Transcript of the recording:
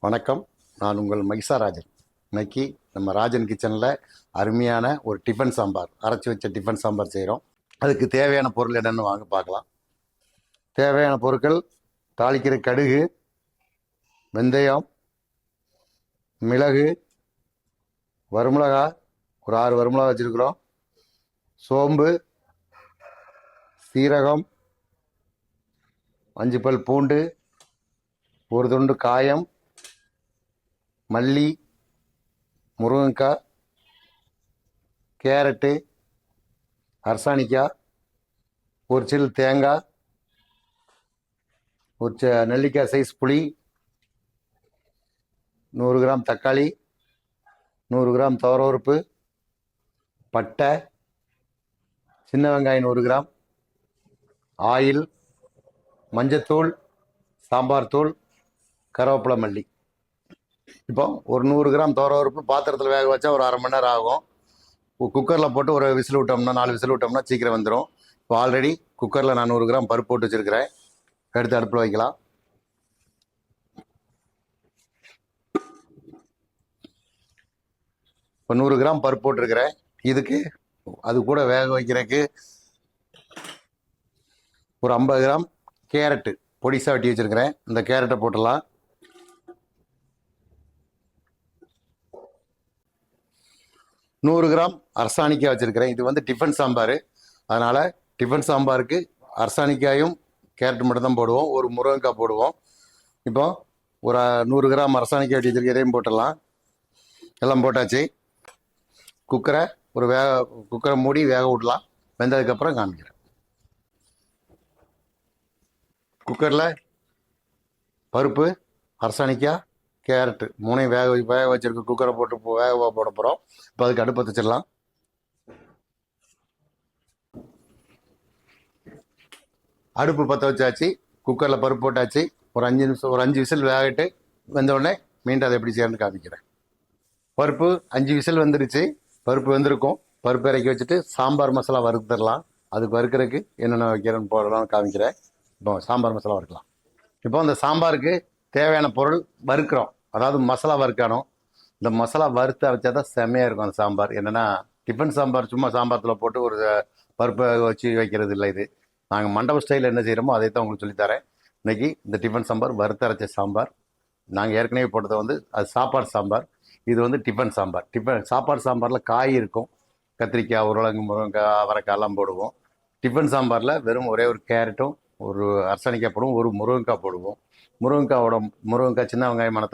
வணக்கம். நான் உங்கள் மகிஷா ராஜன். இன்னைக்கு நம்ம ராஜன் கிச்சனில் அருமையான ஒரு டிஃபன் சாம்பார், அரைச்சி வச்ச டிஃபன் சாம்பார் செய்கிறோம். அதுக்கு தேவையான பொருள் என்னென்னு வாங்க பார்க்கலாம். தேவையான பொருட்கள்: தாளிக்கிற கடுகு, வெந்தயம், மிளகு, வரமிளகாய், ஒரு 6 வரமிளகாய் வச்சுருக்குறோம், சோம்பு, சீரகம், 5 பல் பூண்டு, ஒரு துண்டு காயம், மல்லி, முருங்கைக்காய், கேரட்டு, அரசாணிக்காய், ஒரு சில் தேங்காய், ஒரு நெல்லிக்காய் சைஸ் புளி, 100 கிராம் தக்காளி, 100 கிராம் துவரப்பருப்பு, பட்டை, சின்ன வெங்காயம் 100 கிராம், ஆயில், மஞ்சத்தூள், சாம்பார் தூள், கருவேப்பிலை, மல்லி. இப்போ ஒரு 100 கிராம் துவரப்பருப்பு பாத்திரத்தில் வேக வச்சா ஒரு அரை மணி நேரம் ஆகும். குக்கரில் போட்டு ஒரு விசில் விட்டோம்னா 4 விசில் விட்டோம்னா சீக்கிரம் வந்துடும். இப்போ ஆல்ரெடி குக்கரில் நான் 100 கிராம் பருப்பு போட்டு வச்சுருக்கிறேன். எடுத்து அடுப்பில் வைக்கலாம். இப்போ 100 கிராம் பருப்பு போட்டிருக்கிறேன். இதுக்கு அது கூட வேக வைக்கிறதுக்கு ஒரு 50 கிராம் கேரட்டு பொடிசாக வெட்டி வச்சுருக்கிறேன். இந்த கேரட்டை போட்டுடலாம். நூறு கிராம் அரசாணிக்காய் வச்சுருக்கிறேன். இது வந்து டிஃபன் சாம்பார், அதனால் டிஃபன் சாம்பாருக்கு அரசாணிக்காயும் கேரட் மட்டும் தான் போடுவோம். ஒரு முருங்கைக்காய் போடுவோம். இப்போ ஒரு 100 கிராம் அரசாணிக்காய் வெட்டி வச்சுருக்க இதையும் போட்டுடலாம். எல்லாம் போட்டாச்சு. குக்கரை மூடி வேக விடலாம். வெந்ததுக்கப்புறம் காமிக்கிறேன். குக்கரில் பருப்பு, அரசாணிக்காய், கேரட்டு மூணையும் வேக வச்சிருக்க குக்கரை போட்டு வேக போட போகிறோம். இப்போ அதுக்கு அடுப்பு வச்சிடலாம். அடுப்பு பற்ற வச்சாச்சு. குக்கரில் பருப்பு போட்டாச்சு. ஒரு 5 நிமிஷம், ஒரு 5 விசில் வேகட்டு. வெந்தவுடனே மீண்டும் அதை எப்படி செய்யணும்னு காமிக்கிறேன். பருப்பு 5 விசில் வந்துருச்சு. பருப்பு வெந்திருக்கும். பருப்பு இறக்கி வச்சுட்டு சாம்பார் மசாலா வறுத்துடலாம். அதுக்கு வறுக்கிறதுக்கு என்னென்ன வைக்கிறேன்னு போடலாம்னு காமிக்கிறேன். இப்போ சாம்பார் மசாலா வறுக்கலாம். இப்போ இந்த சாம்பாருக்கு தேவையான பொருள் வறுக்கிறோம். அதாவது மசாலா வறுக்கணும். இந்த மசாலா வறுத்து அரைச்சா தான் செம்மையாக இருக்கும் அந்த சாம்பார். என்னென்னா டிஃபன் சாம்பார் சும்மா சாம்பாரத்தில் போட்டு ஒரு பருப்பை வச்சு வைக்கிறது இல்லை. இது நாங்கள் மண்டப ஸ்டைலில் என்ன செய்கிறோமோ அதை தான் உங்களுக்கு சொல்லித்தரேன். இன்றைக்கி இந்த டிஃபன் சாம்பார் வறுத்து அரைச்ச சாம்பார். நாங்கள் ஏற்கனவே போட்டதை வந்து அது சாப்பாடு சாம்பார். இது வந்து டிஃபன் சாம்பார். சாப்பாடு சாம்பாரில் காய் இருக்கும். கத்திரிக்காய், உருளைங்க, முருங்கைக்காய், அவரைக்காய் எல்லாம் போடுவோம். டிஃபன் சாம்பாரில் வெறும் ஒரே ஒரு கேரட்டும், ஒரு அரசாணிக்காய் போடுவோம், ஒரு முருங்கைக்காய் போடுவோம். முருங்கைக்காய் சின்ன வெங்காயம்